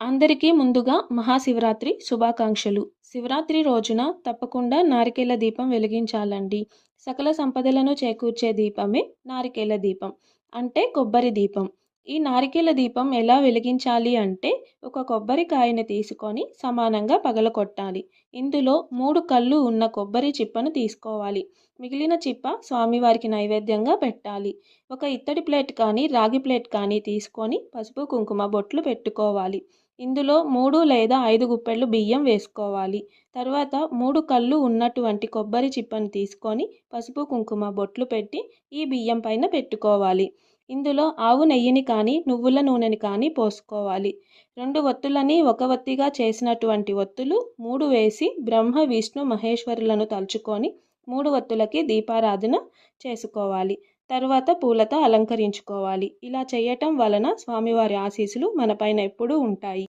అందరికీ ముందుగా మహాశివరాత్రి శుభాకాంక్షలు. శివరాత్రి రోజున తప్పకుండా నారికేల దీపం వెలిగించాలండి. సకల సంపదలను చేకూర్చే దీపమే నారికేల దీపం. అంటే కొబ్బరి దీపం. ఈ నారికేల దీపం ఎలా వెలిగించాలి అంటే ఒక కొబ్బరికాయని తీసుకొని సమానంగా పగలకొట్టాలి. ఇందులో 3 కళ్ళు ఉన్న కొబ్బరి చిప్పను తీసుకోవాలి. మిగిలిన చిప్ప స్వామివారికి నైవేద్యంగా పెట్టాలి. ఒక ఇత్తడి ప్లేట్ కానీ రాగి ప్లేట్ కానీ తీసుకొని పసుపు కుంకుమ బొట్లు పెట్టుకోవాలి. ఇందులో 3 లేదా 5 గుప్పెళ్ళు బియ్యం వేసుకోవాలి. తర్వాత 3 కళ్ళు ఉన్నటువంటి కొబ్బరి చిప్పను తీసుకొని పసుపు కుంకుమ బొట్లు పెట్టి ఈ బియ్యం పైన పెట్టుకోవాలి. ఇందులో ఆవు నెయ్యిని కానీ నువ్వుల నూనెని కానీ పోసుకోవాలి. 2 ఒత్తులని ఒక ఒత్తిగా చేసినటువంటి ఒత్తులు 3 వేసి బ్రహ్మ విష్ణు మహేశ్వరులను తలుచుకొని 3 ఒత్తులకి దీపారాధన చేసుకోవాలి. తర్వాత పూలతో అలంకరించుకోవాలి. ఇలా చేయటం వలన స్వామివారి ఆశీస్సులు మనపైన ఎప్పుడూ ఉంటాయి.